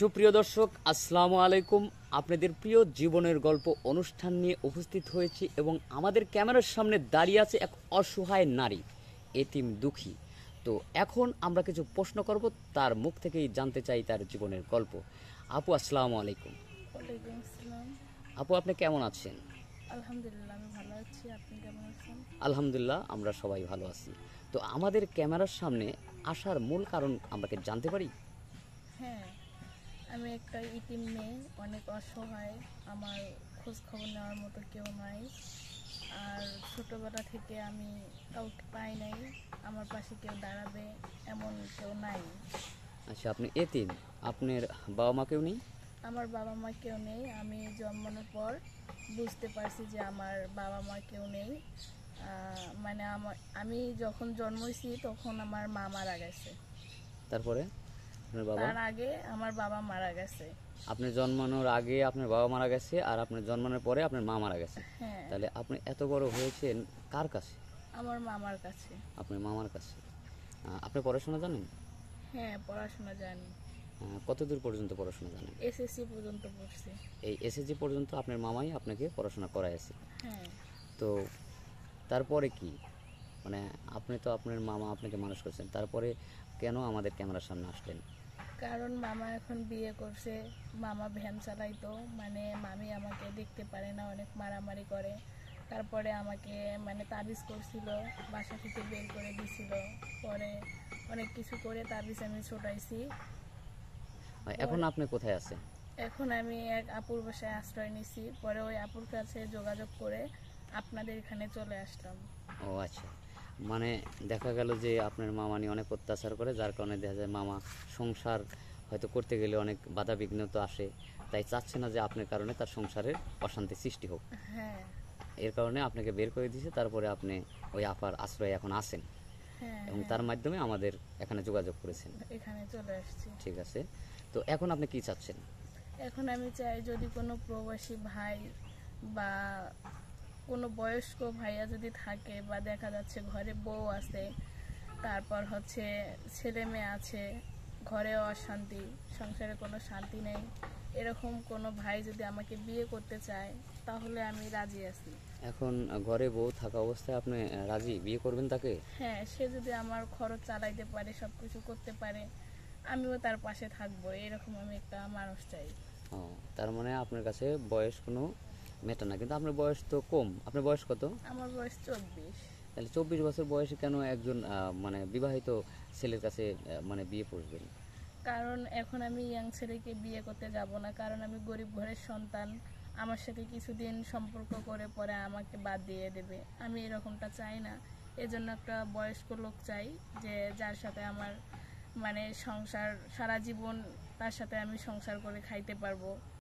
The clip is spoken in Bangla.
সুপ্রিয় দর্শক, আসসালামু আলাইকুম। আপনাদের প্রিয় জীবনের গল্প অনুষ্ঠান নিয়ে উপস্থিত হয়েছি এবং আমাদের ক্যামেরার সামনে দাঁড়িয়ে আছে এক অসহায় নারী, এতিম দুঃখী। তো এখন আমরা কিছু প্রশ্ন করব, তার মুখ থেকেই জানতে চাই তার জীবনের গল্প। আপু, আসসালামু আলাইকুম। ওয়ালাইকুম আসসালাম। আপু, আপনি কেমন আছেন? আলহামদুলিল্লাহ, আমি ভালো আছি। আপনি কেমন আছেন? আলহামদুলিল্লাহ, আমরা সবাই ভালো আছি। তো আমাদের ক্যামেরার সামনে আসার মূল কারণ আমরা কি জানতে পারি? হ্যাঁ, আমি একটা ইতিম মেয়ে, অনেক অসহায়। আমার খোঁজ খবর নেওয়ার মতো কেউ নাই। আর ছোটবেলা থেকে আমি কাউকে পাই নাই, আমার পাশে কেউ দাঁড়াবে এমন কেউ নাই। আচ্ছা, আপনি এতিম, আপনার বাবা মা কেউ নেই? আমার বাবা মা কেউ নেই। আমি জন্মানোর পর বুঝতে পারছি যে আমার বাবা মা কেউ নেই। মানে আমি যখন জন্মেছি তখন আমার মা মারা গেছে। তারপরে আপনার বাবা? তার আগে আমার বাবা মারা গেছে। আপনি জন্মানোর আগে আপনার বাবা মারা গেছে, আর আপনার জন্মানোর পরে আপনার মা মারা গেছে। হ্যাঁ, তাহলে আপনি এত বড় হয়েছেন কার কাছে? আমার মামার কাছে। আপনার মামার কাছে। আপনি পড়াশোনা জানেন? হ্যাঁ, পড়াশোনা জানি। কত দূর পর্যন্ত পড়াশোনা জানেন? এসএসসি পর্যন্ত পড়ছি। এই এসএসসি পর্যন্ত আপনার মামাই আপনাকে পড়াশোনা করাইছে? হ্যাঁ। তো তারপরে কি, মানে আপনি তো আপনার মামা আপনাকে মানুষ করছেন, তারপরে কেন আমাদের ক্যামেরার সামনে আসলেন? কারণ মামা এখন বিয়ে করছে। মামা ভ্যান চালাইতো, মানে মামি আমাকে দেখতে পারে না, অনেক মারামারি করে। তারপরে আমাকে মানে তাবিজ করছিল, বাসা থেকে বের করে দিছিল। পরে অনেক কিছু করে তাবিজ আমি ছোটাইছি। এখন আপনি কোথায় আছেন? এখন আমি এক আপুর বাসায় আশ্রয় নিছি। পরে ওই আপুর কাছে যোগাযোগ করে আপনাদের এখানে চলে আসলাম। ও আচ্ছা, মানে দেখা গেল যে আপনার মামা নিয়ে অনেক অত্যাচার করে, যার কারণে দেখা যায় মামা সংসার হয়তো করতে গেলে অনেক বাধা বিঘ্ন তো আসে, তাই চাচ্ছে না যে আপনার কারণে তার সংসারের অশান্তি সৃষ্টি হোক। হ্যাঁ। এর কারণে আপনাকে বের করে দিয়েছে, তারপরে আপনি ওই আপার আশ্রয়ে এখন আছেন হ্যাঁ। এবং হ্যাঁ, তার মাধ্যমে আমাদের এখানে যোগাযোগ করেছেন। এখানে চলে আসছি। ঠিক আছে, তো এখন আপনি কি চাচ্ছেন? এখন আমি চাই যদি কোনো প্রবাসী ভাই বা কোনো বয়স্ক ভাইয়া যদি থাকে, বা দেখা যাচ্ছে ঘরে বউ আছে, তারপর হচ্ছে ছেলে মেয়ে আছে, ঘরেও অশান্তি, সংসারে কোনো শান্তি নেই, এরকম কোনো ভাই যদি আমাকে বিয়ে করতে চায় তাহলে আমি রাজি আছি। এখন ঘরে বউ থাকা অবস্থায় আপনি রাজি বিয়ে করবেন তাকে? হ্যাঁ, সে যদি আমার খরচ চালাইতে পারে, সব কিছু করতে পারে, আমিও তার পাশে থাকবো, এরকম আমি একটা মানুষ চাই। ও, তার মানে আপনার কাছে বয়স কোনো মেটা না, কিন্তু আপনার বয়স তো কম। আপনার বয়স কত? আমার বয়স 24। তাহলে 24 বছর বয়সে কেন একজন মানে বিবাহিত ছেলের কাছে মানে বিয়ে পড়বেন? কারণ এখন আমি ইয়াং ছেলেকে বিয়ে করতে যাব না, কারণ আমি গরিব ঘরের সন্তান। আমার সাথে কিছুদিন সম্পর্ক করে পরে আমাকে বাদ দিয়ে দেবে, আমি এরকমটা চাই না। এজন্য একটা বয়স্ক লোক চাই, যে যার সাথে আমার মানে সংসার সারা জীবন, তার সাথে আমি সংসার করে খাইতে পারবো।